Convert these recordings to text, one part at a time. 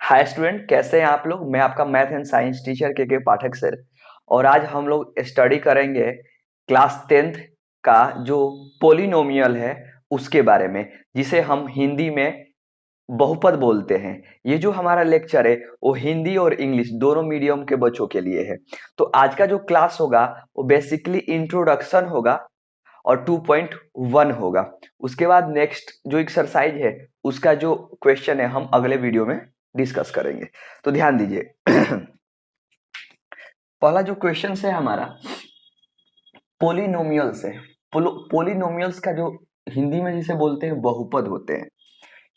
Hi student, कैसे हैं आप लोग। मैं आपका मैथ एंड साइंस टीचर के पाठक सर। और आज हम लोग स्टडी करेंगे क्लास 10th का जो पोलिनोमियल है उसके बारे में, जिसे हम हिंदी में बहुपद बोलते हैं। ये जो हमारा लेक्चर है वो हिंदी और इंग्लिश दोनों मीडियम के बच्चों के लिए है। तो आज का जो क्लास होगा वो बेसिकली इंट्रोडक्शन होगा और 2.1 होगा। उसके बाद नेक्स्ट जो एक्सरसाइज है उसका जो क्वेश्चन है हम अगले वीडियो में डिस्कस करेंगे। तो ध्यान दीजिए। पहला जो क्वेश्चन है हमारा पोलिनोमियल्स है। पोलिनोमियल्स का जो हिंदी में जिसे बोलते हैं बहुपद होते हैं,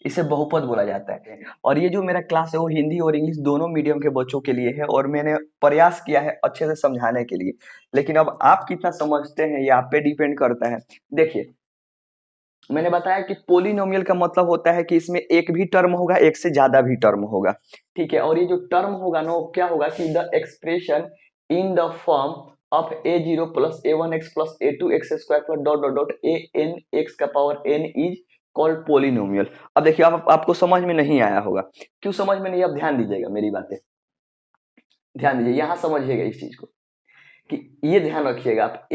इसे बहुपद बोला जाता है। और ये जो मेरा क्लास है वो हिंदी और इंग्लिश दोनों मीडियम के बच्चों के लिए है और मैंने प्रयास किया है अच्छे से समझाने के लिए। लेकिन अब आप कितना समझते हैं ये आप पे डिपेंड करता है। देखिए, मैंने बताया कि पोलिनोमियल का मतलब होता है कि इसमें एक भी टर्म होगा, एक से ज्यादा भी टर्म होगा। ठीक है, और ये जो टर्म होगा ना वो क्या होगा कि the expression in the form of a0 plus a1x plus a2x square plus dot dot dot an x का power n is called polynomial. अब देखिए, आपको समझ में नहीं आया होगा। क्यों समझ में नहीं? अब ध्यान दीजिएगा मेरी बातें, ध्यान दीजिए, यहां समझिएगा इस चीज को कि ये ध्यान रखिएगा आप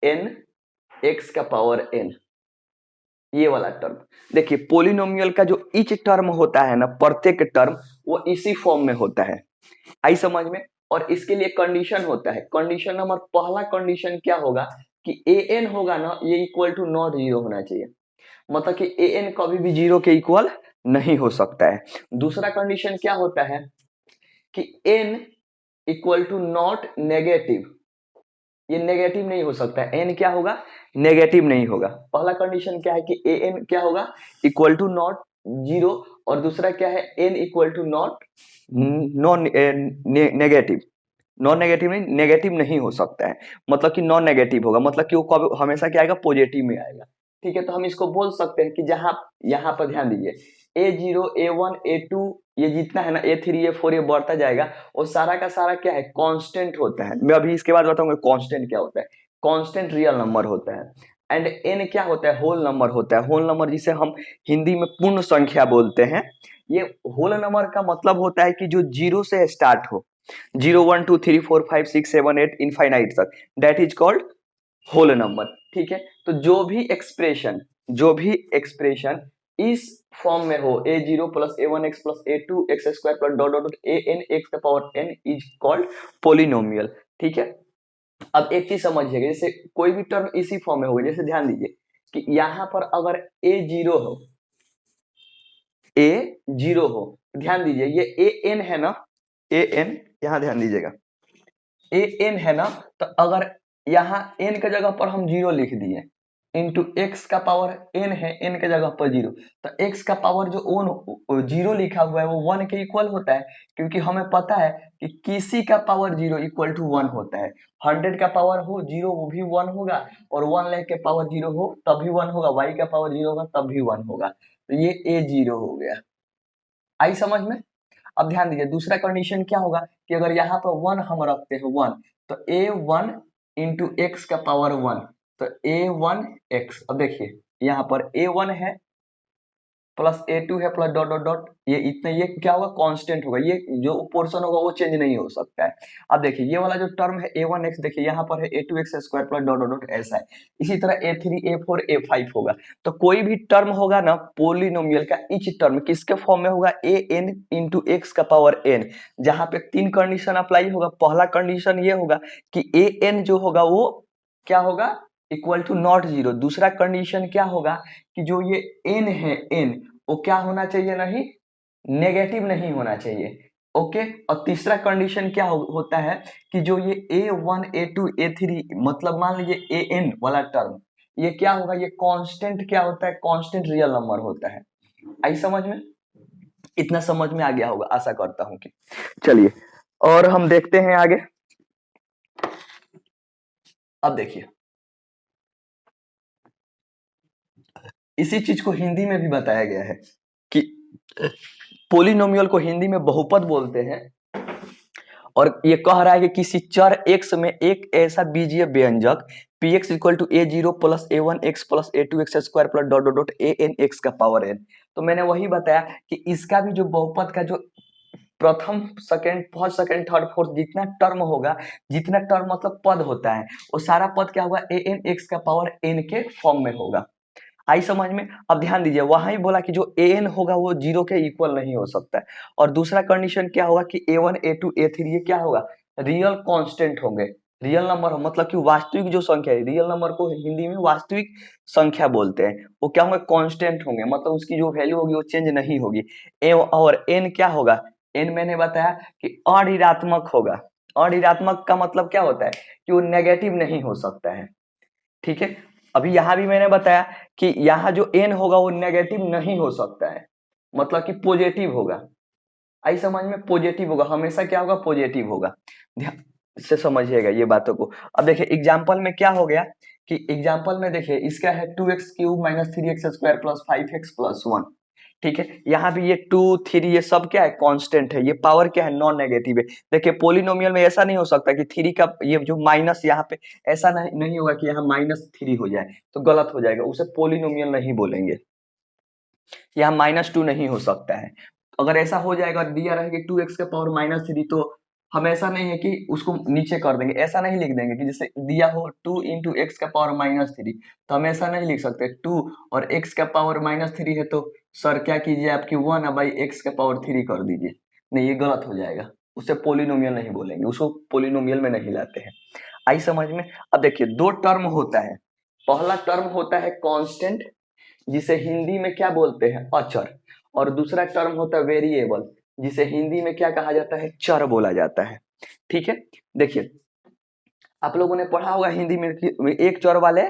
an x का पावर n, ये वाला टर्म। देखिए, पोलिनोमियल का जो इच टर्म होता है ना, प्रत्येक टर्म वो इसी फॉर्म में होता है। आई समझ में? और इसके लिए कंडीशन होता है। कंडीशन नंबर पहला कंडीशन क्या होगा कि ए एन होगा ना, ये इक्वल टू नॉट जीरो होना चाहिए। मतलब कि ए एन कभी भी जीरो के इक्वल नहीं हो सकता है। दूसरा कंडीशन क्या होता है कि n equal to not negative, ये नेगेटिव नहीं हो सकता है। एन क्या होगा? नेगेटिव नहीं होगा। पहला कंडीशन क्या है कि ए एन क्या होगा? Equal to not zero. और दूसरा क्या है? N equal to not non negative. Non negative नहीं, नेगेटिव नहीं हो सकता है। मतलब कि नॉन नेगेटिव होगा, मतलब कि वो कब हमेशा क्या आएगा? पॉजिटिव में आएगा। ठीक है, तो हम इसको बोल सकते हैं कि जहां यहाँ पर ध्यान दीजिए, a0 a1 a2 ये जितना है ना, a3 a4 ये बढ़ता जाएगा। और सारा का सारा क्या है? कांस्टेंट होता है। मैं अभी इसके बाद बताऊंगा कांस्टेंट क्या होता है। कांस्टेंट रियल नंबर होता है। एंड n क्या होता है? होल नंबर होता है। होल नंबर जिसे हम हिंदी में पूर्ण संख्या बोलते हैं। ये होल नंबर का मतलब होता है कि जो जीरो से स्टार्ट हो, 0 1 2 3 4 5 6 7 8 इनफाइनाइट तक, that is called whole number. ठीक है, तो जो भी एक्सप्रेशन इस फॉर्म में हो, a0 plus a1x plus a2x square plus dot dot an x का power n is called polynomial. ठीक है, अब एक चीज समझिएगा, जैसे कोई भी टर्म इसी फॉर्म में होगा, जैसे ध्यान दीजिए कि यहां पर अगर a0 हो, a0 हो, ध्यान दीजिए ये an है ना, an, यहां ध्यान दीजिएगा, an है ना, तो अगर यहाँ n के जगह पर हम जीरो लिख दिए इंटू x का पावर n है, n के जगह पर जीरो, तो x का पावर जो ओन जीरो लिखा हुआ है वो 1 के इक्वल होता है। क्योंकि हमें पता है कि किसी का पावर जीरो इक्वल टू 1 होता है। 100 का पावर हो जीरो वो भी 1 होगा, और 1 लाख के पावर जीरो हो तब भी 1 होगा, y का पावर जीरो होगा तब भी 1 होगा। तो ये a0 हो गया। आई समझ में? अब ध्यान दीजिए, दूसरा कंडीशन क्या होगा कि अगर यहाँ पर 1 हम रखते हैं 1, तो a1 इंटू एक्स का पावर 1, तो a1x। अब देखिए यहाँ पर a1 है प्लस a2 है प्लस डॉट डॉट डॉट, ये इतना, ये क्या होगा? कांस्टेंट होगा। ये जो पोर्शन होगा वो चेंज नहीं हो सकता है। अब देखिए ये वाला जो टर्म है a1x, देखिए यहाँ पर है a2x square plus dot dot dot, ऐसा है। इसी तरह a3 a4 a5 होगा। तो कोई भी टर्म होगा ना पोलिनोमियल का, इच टर्म किसके फॉर्म में होगा? an इंटू एक्स का पावर n। जहां पे तीन कंडीशन अप्लाई होगा। पहला कंडीशन ये होगा कि an जो होगा वो क्या होगा? Equal to not zero. दूसरा कंडीशन क्या होगा कि जो ये n है, n वो क्या होना चाहिए? नहीं, नेगेटिव नहीं होना चाहिए। ओके, और तीसरा कंडीशन क्या होता है कि जो ये a1 a2 a3, मतलब मान लीजिए an वाला टर्म, ये क्या होगा? ये कांस्टेंट क्या होता है? कांस्टेंट रियल नंबर होता है। आई समझ में? इतना समझ में आ गया होगा, आशा करता हूं कि। चलिए और हम देखते हैं आगे। अब देखिए, इसी चीज को हिंदी में भी बताया गया है कि पोलिनोमियल को हिंदी में बहुपद बोलते हैं। और ये कह रहा है कि किसी चर x में एक ऐसा बीजीय व्यंजक px equal to a0 plus a1x plus a2x square plus dot dot dot an x का पावर n। तो मैंने वही बताया कि इसका भी जो बहुपद का जो प्रथम second first second third fourth जितना टर्म होगा, जितना टर्म मतलब पद होता है, वो सारा पद क्या होगा an x का पावर n के फॉर्म में होगा। आई समझ में। अब ध्यान दीजिए, वहां ही बोला कि जो an होगा वो 0 के इक्वल नहीं हो सकता है। और दूसरा कंडीशन क्या होगा कि a1 a2 a3 ये क्या होगा, रियल कांस्टेंट होंगे। रियल नंबर मतलब कि वास्तविक जो संख्या है, रियल नंबर को हिंदी में वास्तविक संख्या बोलते हैं, वो क्या होंगे, कांस्टेंट होंगे, मतलब उसकी जो वैल्यू होगी वो चेंज नहीं होगी। और n क्या होगा, n मैंने बताया कि अऋणात्मक होगा। अऋणात्मक का मतलब क्या होता है कि वो नेगेटिव नहीं हो सकता है। ठीक है, अभी यहां भी मैंने बताया कि यहाँ जो n होगा वो नेगेटिव नहीं हो सकता है, मतलब कि पॉजिटिव होगा। आई समझ में, पॉजिटिव होगा, हमेशा क्या होगा, पॉजिटिव होगा। ध्यान से समझिएगा ये बातों को। अब देखिए एग्जाम्पल में क्या हो गया कि एग्जाम्पल में देखिए इसका है 2x³ minus 3x square plus 5x plus 1। ठीक है, यहाँ भी ये 2 3 ये सब क्या है, कांस्टेंट है, ये पावर क्या है, नॉन नेगेटिव है। देखिए पोलिनोमियल में ऐसा नहीं हो सकता कि 3 का ये जो माइनस यहाँ पे ऐसा नहीं होगा कि यहाँ -3 हो जाए, तो गलत हो जाएगा, उसे पोलिनोमियल नहीं बोलेंगे। यहाँ -2 नहीं हो सकता है। अगर ऐसा हो जाएगा, दिया रहेगा 2x के पावर -3, तो हम ऐसा नहीं है कि उसको नीचे कर देंगे, ऐसा नहीं लिख देंगे कि जैसे दिया हो 2 इंटू एक्स का पावर -3, तो हम ऐसा नहीं लिख सकते 2 और x का पावर -3 है तो सर क्या कीजिए आपकी 1/x का पावर 3 कर दीजिए। नहीं, ये गलत हो जाएगा, उसे पोलिनोमियल नहीं बोलेंगे, उसको पोलिनोमियल में नहीं लाते हैं। आई समझ में। अब देखिए दो टर्म होता है, पहला टर्म होता है कांस्टेंट जिसे हिंदी में क्या बोलते हैं, अचर, और दूसरा टर्म होता है वेरिएबल जिसे हिंदी में क्या कहा जाता है, चर बोला जाता है। ठीक है, देखिए आप लोगों ने पढ़ा होगा हिंदी में कि एक चर वाले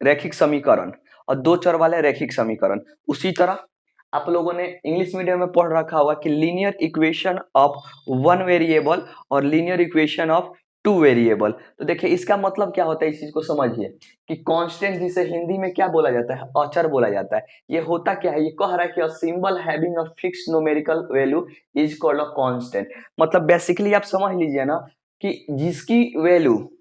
रैखिक समीकरण और दो चर वाले रैखिक समीकरण। उसी तरह आप लोगों ने इंग्लिश मीडियम में पढ़ रखा होगा कि linear equation of one variable और linear equation of two variable. तो देखिए इसका मतलब क्या होता है, इस चीज को समझिए कि कांस्टेंट जिसे हिंदी में क्या बोला जाता है, अचर बोला जाता है। ये होता क्या है, ये कह रहा है कि a symbol having a fixed numerical value is called a constant. मतलब बेसिकली आप समझ लीजिए ना कि जिसकी वैल्यू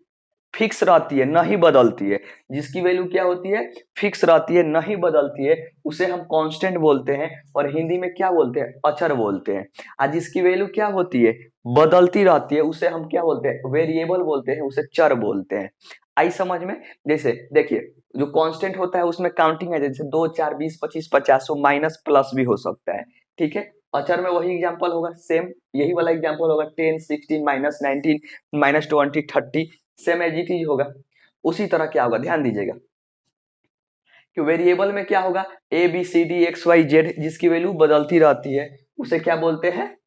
फिक्स रहती है, नहीं बदलती है, जिसकी वैल्यू क्या होती है, फिक्स रहती है, नहीं बदलती है, उसे हम कांस्टेंट बोलते हैं और हिंदी में क्या बोलते हैं, अचर बोलते हैं। और जिसकी वैल्यू क्या होती है, बदलती रहती है, उसे हम क्या बोलते हैं, वेरिएबल बोलते हैं, उसे चर बोलते हैं। आई समझ में। जैसे देखिए जो कांस्टेंट होता है उसमें काउंटिंग है, जैसे 2 4 20 25 50 माइनस प्लस भी हो सकता है। ठीक है, अचर में वही एग्जांपल होगा, सेम यही वाला एग्जांपल होगा, 10 16 -19 -20 30, सेम एज इट इज होगा। उसी तरह क्या होगा, ध्यान दीजिएगा कि वेरिएबल में क्या होगा, A B C D X Y Z, जिसकी वैल्यू बदलती रहती है उसे क्या बोलते हैं,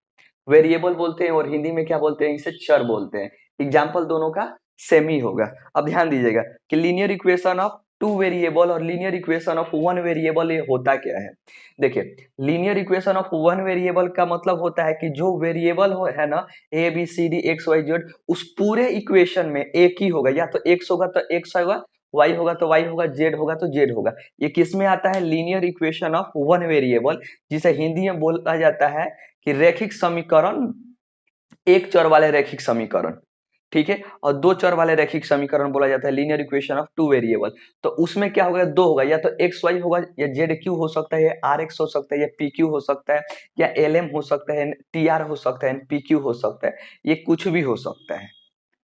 वेरिएबल बोलते हैं, और हिंदी में क्या बोलते हैं, इसे चर बोलते हैं। एग्जाम्पल दोनों का सेम ही होगा। अब ध्यान दीजिएगा कि linear equation of two variable और linear equation of one variable ये होता क्या है। देखिए linear equation of one variable का मतलब होता है कि जो वेरिएबल हो है ना, A B C D X Y Z, उस पूरे इक्वेशन में एक ही होगा, या तो एक्स होगा तो एक्स होगा, वाई होगा तो वाई होगा, जेड होगा तो जेड होगा। ये किस में आता है, linear equation of one variable, जिसे हिंदी में बोला जाता है कि रैखिक समीकरण, एक चर वाले रैखिक समीकरण। ठीक है, और दो चर वाले रैखिक समीकरण बोला जाता है linear equation of two variable. तो उसमें क्या होगा, दो होगा, या तो एक्स वाई होगा, या जेड क्यू हो सकता है, या आर एक्स हो सकता है, या पी क्यू हो सकता है, या एल एम हो सकता है, टी आर हो सकता है, पी क्यू हो सकता है, ये कुछ भी हो सकता है।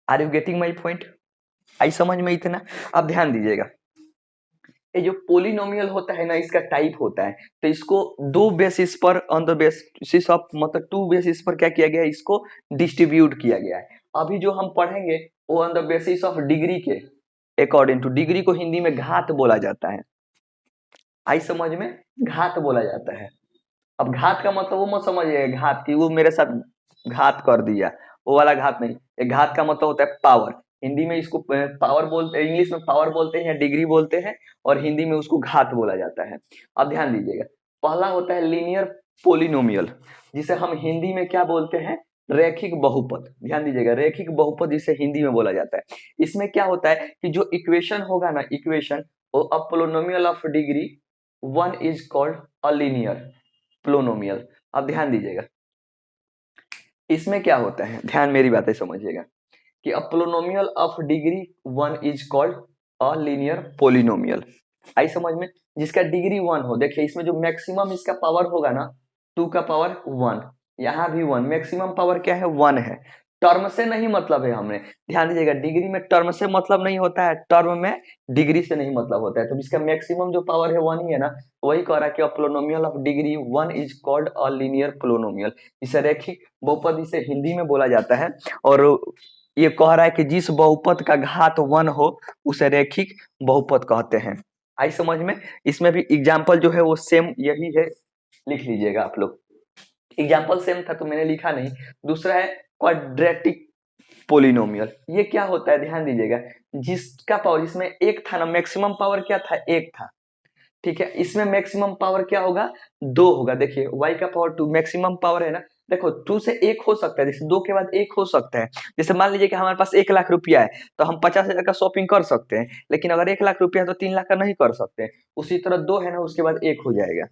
Are you getting my point. आई समझ में इतना। अब ध्यान दीजिएगा, ये जो पोलिनोमियल होता है ना, इसका टाइप होता है, तो इसको दो बेसिस पर, ऑन द बेसिस ऑफ, मतलब टू बेसिस पर क्या किया गया है, इसको डिस्ट्रीब्यूट किया गया है। अभी जो हम पढ़ेंगे वो on the basis of degree के अकॉर्डिंग टू, डिग्री को हिंदी में घात बोला जाता है। आई समझ में, घात बोला जाता है। अब घात का मतलब वो मत समझिए घात की वो मेरे साथ घात कर दिया, वो वाला घात नहीं। एक घात का मतलब होता है पावर, हिंदी में इसको पावर बोलते हैं, इंग्लिश में पावर बोलते हैं या डिग्री बोलते हैं, और हिंदी में उसको घात बोला जाता है। अब ध्यान दीजिएगा, पहला होता है लीनियर पोलिनोमियल, जिसे हम हिंदी में क्या बोलते हैं, रैखिक बहुपद। ध्यान दीजिएगा, रैखिक बहुपद जिसे हिंदी में बोला जाता है। इसमें क्या होता है कि जो इक्वेशन होगा ना, equation a polynomial of degree one is called a linear polynomial. अब ध्यान दीजिएगा, इसमें क्या होता है, ध्यान मेरी बातें समझिएगा कि a polynomial of degree 1 is called a linear polynomial. आई समझ में? जिसका डिग्री 1 हो। देखिए इसमें जो मैक्सिमम इसका पावर होगा ना 2 का पावर 1, यहाँ भी 1, मैक्सिमम पावर क्या है 1 है। टर्म से नहीं मतलब है हमने, ध्यान दीजिएगा डिग्री में टर्म से मतलब नहीं होता है, टर्म में डिग्री से नहीं मतलब होता है। तो जिसका मैक्सिमम जो पावर है 1 ही है ना, वही कह रहा है कि a polynomial of degree 1 is called a linear polynomial. इसे रैखिक बहुपद इसे हिंदी में बोला जाता है। और ये कह रहा है कि जिस बहुपद का घात 1 हो उसे रैखिक बहुपद कहते हैं। आई समझ में? इसमें भी एग्जाम्पल जो है वो सेम यही है, लिख लीजिएगा आप लोग। एग्जाम्पल सेम था तो मैंने लिखा नहीं। दूसरा है क्वाड्रेटिक पोलिनोमियल। ये क्या होता है ध्यान दीजिएगा, जिसका पावर, जिसमें एक था ना, मैक्सिमम पावर क्या था, एक था, ठीक है। इसमें मैक्सिमम पावर क्या होगा, 2 होगा। देखिए y का पावर 2 मैक्सिमम पावर है ना। देखो 2 से 1 हो सकता है, जैसे 2 के बाद 1 हो सकता है। जैसे मान लीजिए कि हमारे पास 1 लाख रुपया है तो हम 50,000 का शॉपिंग कर सकते हैं, लेकिन अगर 1 लाख रुपया है तो 3 लाख का नहीं कर सकते। उसी तरह 2 है ना, उसके बाद 1 हो जाएगा,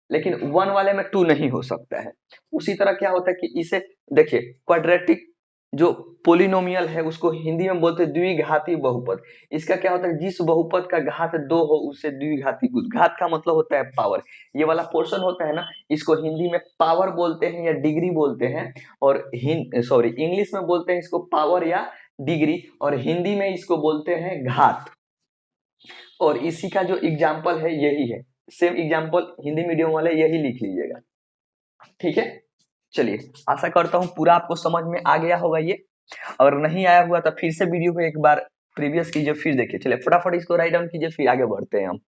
लेकिन 1 वाले में 2 नहीं हो सकता है। उसी तरह क्या होता है कि इसे देखिए क्वाड्रेटिक जो पोलिनोमियल है उसको हिंदी में बोलते हैं द्विघाती बहुपद। इसका क्या होता है, जिस बहुपद का घात 2 हो उसे द्विघाती, घात का मतलब होता है पावर। ये वाला पोर्शन होता है ना, इसको हिंदी में पावर बोलते हैं या डिग्री बोलते हैं। और इंग्लिश में बोलते हैं इसको पावर या डिग्री, और हिंदी में इसको बोलते हैं घात। और इसी का जो एग्जाम्पल है यही है, सेम एग्जाम्पल हिंदी मीडियम वाले यही लिख लीजिएगा, ठीक है। चलिए आशा करता हूँ पूरा आपको समझ में आ गया होगा ये। अगर नहीं आया हुआ तो फिर से वीडियो को एक बार प्रीवियस कीजिए, फिर देखिए। चलिए फटाफट इसको राइट डाउन कीजिए, फिर आगे बढ़ते हैं हम।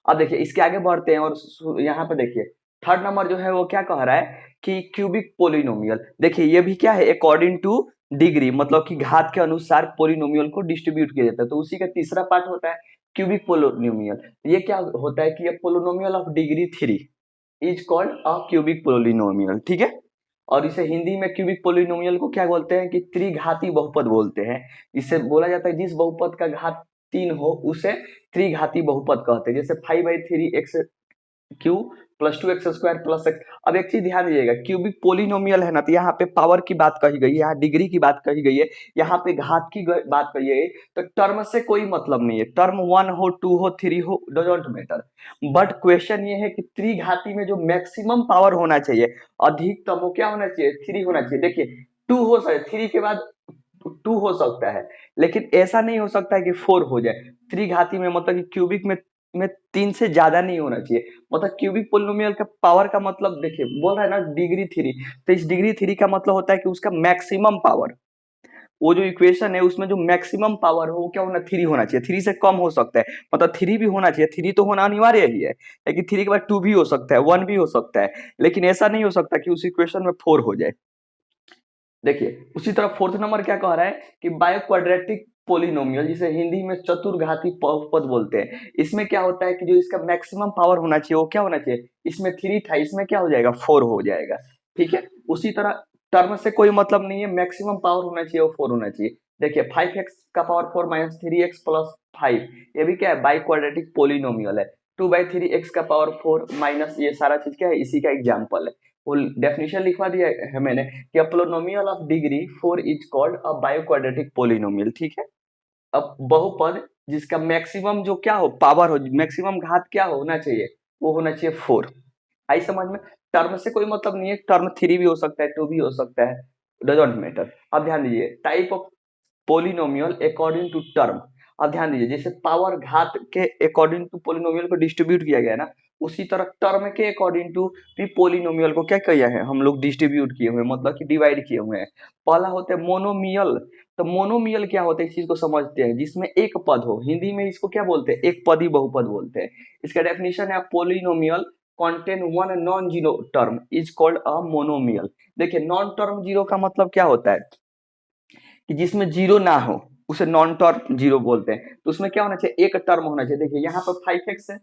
अब देखिए इसके आगे बढ़ते हैं और यहाँ पे देखिए थर्ड नंबर जो है वो क्या कह रहा है कि क्यूबिक पोलिनोमियल। देखिए ये भी क्या है, अकॉर्डिंग टू डिग्री, मतलब कि घात के अनुसार पोलिनोमियल को डिस्ट्रीब्यूट किया जाता है। तो उसी का तीसरा पार्ट होता है क्यूबिक पोलिनोमियल। ये क्या होता है कि polynomial of degree 3 is called a cubic polynomial, ठीक है। और इसे हिंदी में क्यूबिक पोलिनोमियल को क्या बोलते हैं कि त्रिघाती बहुपद बोलते हैं। इससे बोला जाता है जिस बहुपद का घात 3 हो उसे त्रिघाती बहुपद कहते हैं। जैसे 5/3 Q plus 2x² plus x. अब एक चीज ध्यान दीजिएगा, क्यूबिक पोलिनोमियल है ना, तो यहाँ पे पावर की बात कही गई है, यहाँ डिग्री की बात कही गई है, यहाँ पे घात की बात कही गई। तो टर्म से कोई मतलब नहीं है, टर्म 1 हो 2 हो 3 हो डोंट मैटर। बट क्वेश्चन ये है कि त्रिघाती में जो मैक्सिमम पावर होना चाहिए, अधिकतम वो क्या होना चाहिए, 3 होना चाहिए। देखिए 2 हो सकता है, 3 के बाद 2 हो सकता है, लेकिन ऐसा नहीं हो सकता है कि 4 हो जाए। त्रिघाती में मतलब कि क्यूबिक में 3 से ज्यादा नहीं होना चाहिए। मतलब क्यूबिक पोलिनोमियल का पावर का मतलब देखिए बोल रहा है ना डिग्री 3, तो इस डिग्री 3 का मतलब होता है कि उसका मैक्सिमम पावर, वो जो इक्वेशन है उसमें जो मैक्सिमम पावर हो वो क्या होना, 3 होना चाहिए। 3 से कम हो सकता है, मतलब 3 भी होना चाहिए, 3 तो होना अनिवार्य ही है, लेकिन 3 के बाद 2 भी हो सकता है, 1 भी हो सकता है, लेकिन ऐसा नहीं हो सकता कि उस इक्वेशन में 4 हो जाए। देखिए उसी तरह फोर्थ नंबर क्या कह रहा है कि बायो क्वाड्रेटिक पोलिनोमियल, जिसे हिंदी में चतुर्घाती बहुपद बोलते हैं। इसमें क्या होता है कि जो इसका मैक्सिमम पावर होना चाहिए वो क्या होना चाहिए, इसमें 3 था, इसमें क्या हो जाएगा 4 हो जाएगा, ठीक है। उसी तरह टर्म से कोई मतलब नहीं है, मैक्सिमम पावर होना चाहिए वो 4 होना चाहिए। देखिए 5x का पावर 4 माइनस 3x प्लस 5, ये भी क्या है बाई क्वाड्रेटिक पोलिनोमियल है। 2/3x का पावर 4 माइनस, ये सारा चीज क्या है, इसी का एग्जाम्पल है। वो डेफिनेशन लिखवा दिया है मैंने कि a polynomial of degree 4 is called a biquadratic polynomial, ठीक है। अब बहुपद जिसका मैक्सिमम जो क्या हो, पावर हो, मैक्सिमम घात क्या होना चाहिए, वो होना चाहिए 4। आई समझ में? टर्म से कोई मतलब नहीं है, टर्म 3 भी हो सकता है, 2 भी हो सकता है, डजंट मैटर। अब ध्यान दीजिए type of polynomial according to term. अब ध्यान दीजिए जैसे पावर घात के अकॉर्डिंग टू पोलिनोमियल को डिस्ट्रीब्यूट किया गया है ना, उसी तरह टर्म के अकॉर्डिंग टू भी पोलिनोमियल को क्या किया है हम लोग, डिस्ट्रीब्यूट किए हुए हैं, मतलब कि डिवाइड किए हुए हैं। पहला होता है मोनोमियल। तो मोनोमियल क्या होता है इस चीज को समझते हैं, जिसमें एक पद हो, हिंदी में इसको क्या बोलते हैं, एक पदी बहुपद बोलते हैं। इसका डेफिनेशन है polynomial contain one non zero term is called a monomial. देखिए नॉन टर्म जीरो का मतलब क्या होता है कि जिसमें जीरो ना हो उसे नॉन टर्म जीरो बोलते हैं। तो उसमें क्या होना चाहिए, एक टर्म होना चाहिए। देखिए यहाँ पर 5x है,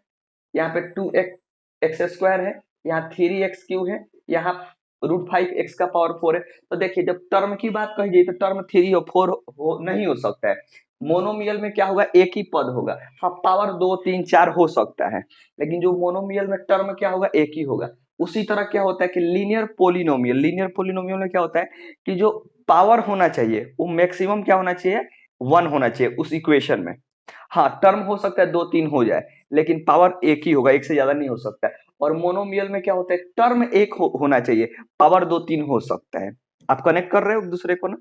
यहाँ पे 2x² है, यहाँ 3x³ है, यहाँ √5x का पावर 4 है। तो देखिए जब टर्म की बात कही गई तो टर्म 3 और 4 हो नहीं हो सकता है। मोनोमियल में क्या होगा, एक ही पद होगा। हाँ पावर 2 3 4 हो सकता है, लेकिन जो मोनोमियल में टर्म क्या होगा, एक ही होगा। उसी तरह क्या होता है कि लीनियर पोलिनोमियल में क्या होता है कि जो पावर होना चाहिए वो मैक्सिमम क्या होना चाहिए, 1 होना चाहिए उस इक्वेशन में। हाँ, टर्म हो सकता है 2-3 हो जाए, लेकिन पावर एक ही होगा, एक से ज्यादा नहीं हो सकता है। और मोनोमियल में क्या होता है, टर्म एक होना चाहिए, पावर 2-3 हो सकता है। आप कनेक्ट कर रहे हो एक दूसरे को ना।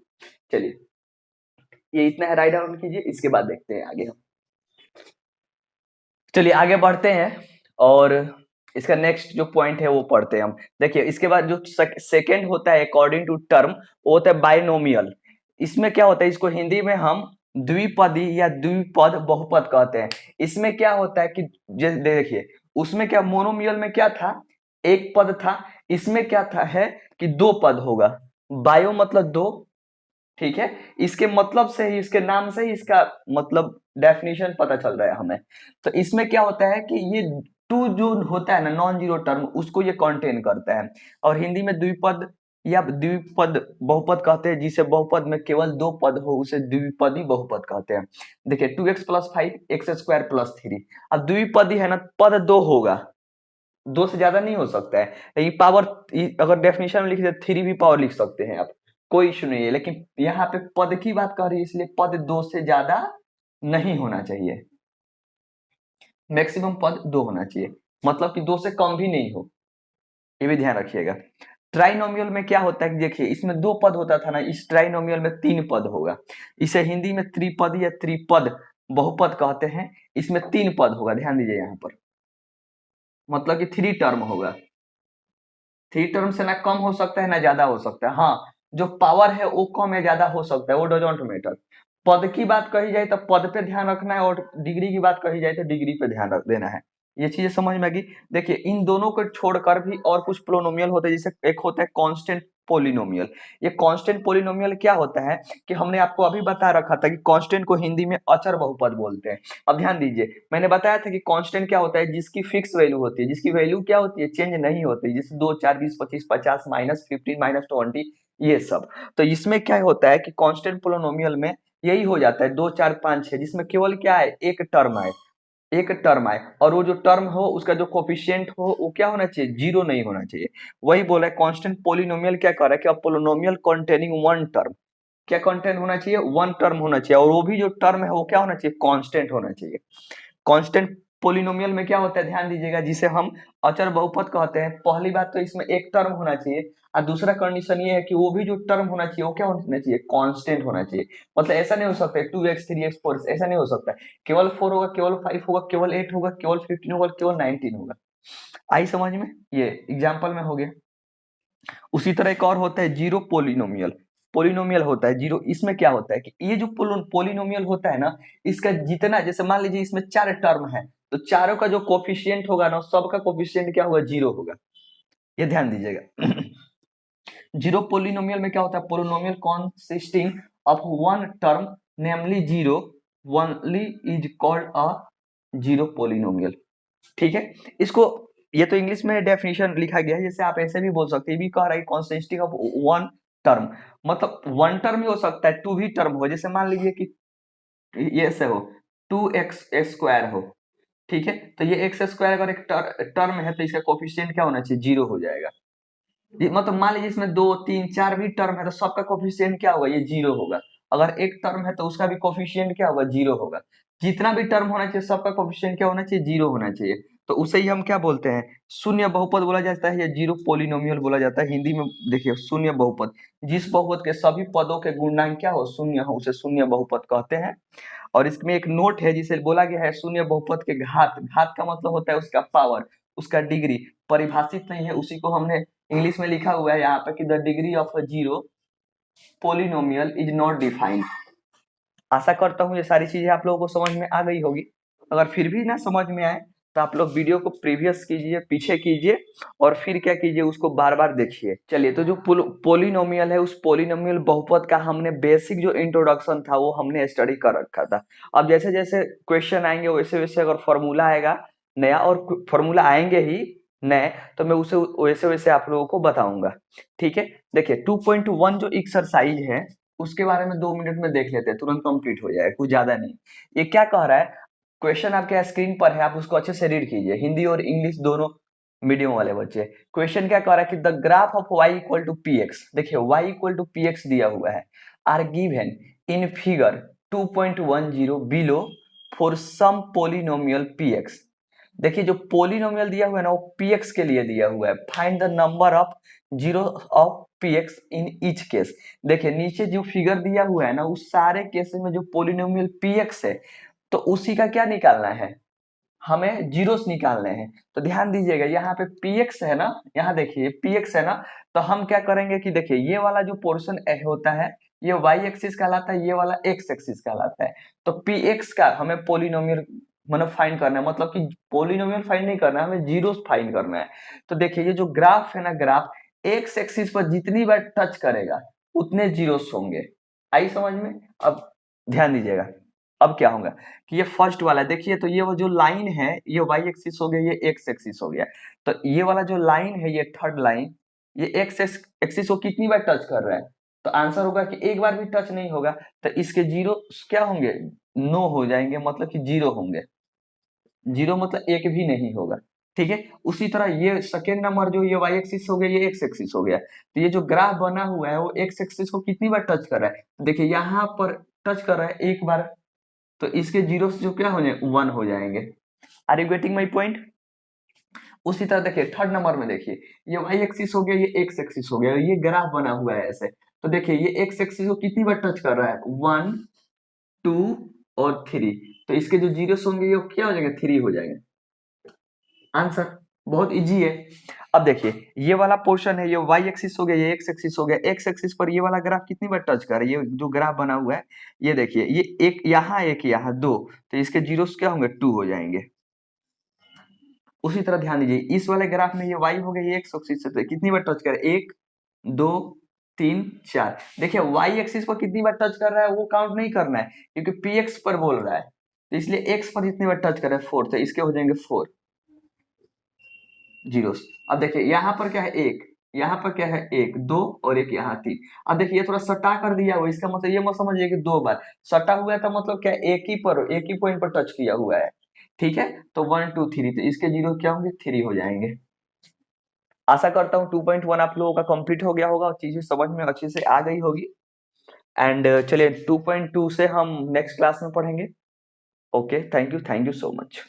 चलिए, ये इतना है, राइट डाउन कीजिए, इसके बाद देखते हैं आगे हम। चलिए आगे बढ़ते हैं और इसका नेक्स्ट जो पॉइंट है वो पढ़ते हैं हम। देखिए इसके बाद जो सेकंड होता है अकॉर्डिंग टू टर्म, वो होता है बाइनोमियल। इसमें क्या होता है, इसको हिंदी में हम द्विपदी या द्विपद बहुपद कहते हैं। इसमें क्या होता है कि जैसे देखिए, उसमें क्या मोनोमियल में क्या था, एक पद था। इसमें क्या था है कि दो पद होगा। बायो मतलब दो, ठीक है। इसके मतलब से ही, इसके नाम से ही इसका मतलब डेफिनेशन पता चल रहा है हमें। तो इसमें क्या होता है कि ये टू जो होता है ना, नॉन जीरो टर्म, उसको ये कंटेन करता है। और हिंदी में द्विपद या द्विपद बहुपद कहते हैं, जिसे बहुपद में केवल दो पद हो उसे द्विपदी बहुपद कहते हैं। देखिए 2x+5 x² + 3। अब द्विपदी है ना, पद दो होगा, दो से ज्यादा नहीं हो सकता है। ये पावर, अगर डेफिनेशन में लिख दे 3 भी पावर लिख सकते हैं आप, कोई इशू नहीं है। लेकिन यहाँ पे पद की बात कर रही है, इसलिए पद दो से ज्यादा नहीं होना चाहिए, मैक्सिमम पद दो होना चाहिए, मतलब कि दो से कम भी नहीं हो, ये भी ध्यान रखिएगा। ट्राइनोमियल में क्या होता है कि देखिए, इसमें दो पद होता था ना, इस ट्राइनोमियल में 3 पद होगा। इसे हिंदी में त्रिपद या त्रिपद बहुपद कहते हैं। इसमें 3 पद होगा, ध्यान दीजिए यहाँ पर, मतलब कि 3 टर्म होगा। 3 टर्म से ना कम हो सकता है ना ज्यादा हो सकता है। हाँ, जो पावर है वो कम या ज्यादा हो सकता है, वो डोंट मैटर। पद की बात कही जाए तो पद पे ध्यान रखना है, और डिग्री की बात कही जाए तो डिग्री पे ध्यान रख देना है। ये चीजें समझ में आ गई। देखिए इन दोनों को छोड़कर भी और कुछ पोलिनोमियल होते हैं, जैसे एक होता है कांस्टेंट पोलिनोमियल। ये कांस्टेंट पोलिनोमियल क्या होता है कि हमने आपको अभी बता रखा था कि कांस्टेंट को हिंदी में अचर बहुपद बोलते हैं। अब ध्यान दीजिए, मैंने बताया था कि कांस्टेंट क्या होता है, जिसकी फिक्स वैल्यू होती है, जिसकी वैल्यू क्या होती है, चेंज नहीं होती, जैसे 2, 4, 20, 25, 50, -15, -20, ये सब। तो इसमें क्या होता है कि कांस्टेंट पोलिनोमियल में यही हो जाता है 2, 4, 5, 6, जिसमें केवल क्या है, एक टर्म आए, एक टर्म आए, और वो जो टर्म हो उसका जो कोफिशिएंट हो वो क्या होना चाहिए, जीरो नहीं होना चाहिए। वही बोला है कांस्टेंट पोलिनोमियल क्या कर रहा है कि पोलिनोमियल कंटेनिंग वन टर्म, क्या कंटेंट होना चाहिए, वन टर्म होना चाहिए, और वो भी जो टर्म है वो क्या होना चाहिए, कांस्टेंट होना चाहिए। कांस्टेंट पोलिनोमियल में क्या होता है, ध्यान दीजिएगा, जिसे हम अचर बहुपद कहते हैं। पहली बात तो इसमें एक टर्म होना चाहिए, और दूसरा कंडीशन ये है कि वो भी जो टर्म होना चाहिए वो क्या होना चाहिए, कांस्टेंट होना चाहिए। मतलब ऐसा नहीं हो सकता है 2x 3x 4, ऐसा नहीं हो सकता है केवल 4 होगा, केवल 5 होगा, केवल 8 होगा, केवल 15 होगा, केवल 19 होगा। आई समझ में, ये एग्जाम्पल में हो गया। उसी तरह एक और होता है जीरो पोलिनोमियल। पोलिनोमियल होता है जीरो, इसमें क्या होता है कि ये जो पोलिनोमियल होता है ना, इसका जितना, जैसे मान लीजिए इसमें 4 टर्म है, तो चारों का जो कोफिशिएंट होगा ना, सबका कोफिशिएंट क्या होगा, जीरो होगा। ये ध्यान दीजिएगा। जीरो पोलिनोमियल में क्या होता है, polynomial consisting of one term namely zero only is called a zero polynomial. ठीक है, इसको, ये तो इंग्लिश में डेफिनेशन लिखा गया है, जैसे आप ऐसे भी बोल सकते हैं, भी कह रहा है consisting of one टर्म, मतलब वन टर्म ही हो सकता है, टू भी टर्म हो, जैसे मान लीजिए कि ये से हो 2x² हो, ठीक है, तो ये x² अगर एक टर्म है तो इसका कोफिशिएंट क्या होना चाहिए, जीरो हो जाएगा। मतलब मान लीजिए इसमें 2, 3, 4 भी टर्म है तो सबका कोफिशिएंट क्या होगा, ये जीरो होगा। अगर एक टर्म है तो उसका भी कोफिशिएंट क्या होगा, जीरो होगा। जितना भी टर्म होना चाहिए सबका कोफिशिएंट क्या होना चाहिए, जीरो होना चाहिए। तो उसे ही हम क्या बोलते हैं, शून्य बहुपद बोला जाता है, या जीरो पोलिनोमियल बोला जाता है। हिंदी में देखिए शून्य बहुपद, जिस बहुपद के सभी पदों के गुणनांक क्या हो, शून्य हो, उसे शून्य बहुपद कहते हैं। और इसमें एक नोट है जिसे बोला गया है शून्य बहुपद के घात, घात का मतलब होता है उसका पावर, उसका डिग्री परिभाषित नहीं है, उसी को हमने इंग्लिश में लिखा हुआ है यहाँ पे कि the degree of a zero polynomial is not defined. आशा करता हूँ ये सारी चीजें आप लोगों को समझ में आ गई होगी। अगर फिर भी ना समझ में आए तो आप लोग वीडियो को प्रीवियस कीजिए, पीछे कीजिए, और फिर क्या कीजिए, उसको बार बार देखिए। चलिए, तो जो पोलिनोमियल है, उस पोलिनोमियल बहुपद का हमने बेसिक जो इंट्रोडक्शन था वो हमने स्टडी कर रखा था। अब जैसे जैसे क्वेश्चन आएंगे वैसे वैसे अगर फॉर्मूला आएगा नया, और फॉर्मूला आएंगे ही नए, तो मैं उसे वैसे वैसे आप लोगों को बताऊंगा। ठीक है, देखिए 2.1 जो एक्सरसाइज है उसके बारे में 2 मिनट में देख लेते हैं, तुरंत कंप्लीट हो जाएगा, कुछ ज्यादा नहीं। ये क्या कह रहा है, क्वेश्चन आपके स्क्रीन पर है, आप उसको अच्छे से रीड कीजिए, हिंदी और इंग्लिश दोनों मीडियम वाले बच्चे। क्वेश्चन क्या कह रहा है कि the graph of y equal to P X, देखिए y equal to P X दिया हुआ है, are given in figure 2.10 below for some polynomial P X. देखिए जो पोलिनोमियल दिया हुआ है ना वो पी एक्स के लिए दिया हुआ है, find the number of zero of P x in each case. देखिए नीचे जो फिगर दिया हुआ है ना उस सारे केसेस में जो पोलिनोमियल पी एक्स है तो उसी का क्या निकालना है, हमें जीरोस निकालने हैं। तो ध्यान दीजिएगा यहाँ पे px है ना, यहाँ देखिए px है ना, तो हम क्या करेंगे कि देखिए ये वाला जो पोर्शन होता है ये y एक्सिस कहलाता है, ये वाला x एक्सिस कहलाता है। तो px का हमें पोलिनोमियल मतलब फाइंड करना है, मतलब कि पोलिनोमियल फाइंड नहीं करना है, हमें जीरोस फाइंड करना है। तो देखिए ये जो ग्राफ है ना, ग्राफ x एक्सिस पर जितनी बार टच करेगा उतने जीरोस होंगे। आई समझ में? अब ध्यान दीजिएगा अब क्या होगा कि ये फर्स्ट वाला देखिए, तो ये वो जो लाइन है ये y एक्सिस हो गया, ये x एक्सिस हो गया। तो ये वाला जो लाइन है ये थर्ड लाइन, ये x एक्सिस को कितनी बार टच कर रहा है, तो आंसर होगा कि एक बार भी टच नहीं होगा। तो इसके जीरो क्या होंगे, नो हो जाएंगे, मतलब कि जीरो होंगे। जीरो मतलब एक भी नहीं होगा। ठीक है, उसी तरह ये सेकेंड नंबर जो ये y एक्सिस हो गया, ये x एक्सिस हो गया। तो ये जो ग्राफ बना हुआ है वो x एक्सिस को कितनी बार टच कर रहा है, देखिए यहाँ पर टच कर रहा है एक बार, तो इसके जीरो जो क्या हो जाएंगे, 1 हो जाएंगे। Are you getting my point? उसी तरह देखिए थर्ड नंबर में देखिए ये y एक्सिस हो गया, ये x एक्सिस हो गया, ये ग्राफ बना हुआ है ऐसे। तो देखिए ये x एक्सिस को कितनी बार टच कर रहा है, 1 2 और 3। तो इसके जो जीरो होंगे ये क्या हो जाएंगे, 3 हो जाएंगे। आंसर बहुत इजी है। अब देखिए ये वाला पोर्शन है, ये y एक्सिस हो गया, ये x एक्सिस हो गया, x एक्सिस पर ये वाला ग्राफ कितनी बार टच कर रहा है, ये जो ग्राफ बना हुआ है ये देखिए, ये एक यहाँ दो, तो इसके जीरोस क्या होंगे, 2 हो जाएंगे। उसी तरह ध्यान दीजिए इस वाले ग्राफ में ये y हो गया, ये x एक्सिस से कितनी बार टच कर रहा है, 1 2 3 4। देखिए y एक्सिस पर कितनी बार टच कर रहा है वो काउंट नहीं करना है क्योंकि px पर बोल रहा है, तो इसलिए x पर जितनी बार टच कर रहा है 4, तो इसके हो जाएंगे 4 जीरोस। अब देखिए यहाँ पर क्या है, एक यहाँ पर क्या है, एक दो और एक यहाँ 3। अब देखिए ये थोड़ा सटा कर दिया हुआ, इसका मतलब ये मत समझिए कि 2 बार सटा हुआ है, तो मतलब क्या एक ही पॉइंट पर टच किया हुआ है। ठीक है, तो 1 2 3, तो इसके जीरो क्या होंगे, 3 हो जाएंगे। आशा करता हूँ 2.1 आप लोगों का कंप्लीट हो गया होगा और चीजें समझ में अच्छे से आ गई होगी। एंड चलिए 2.2 से हम नेक्स्ट क्लास में पढ़ेंगे। Okay, thank you so much.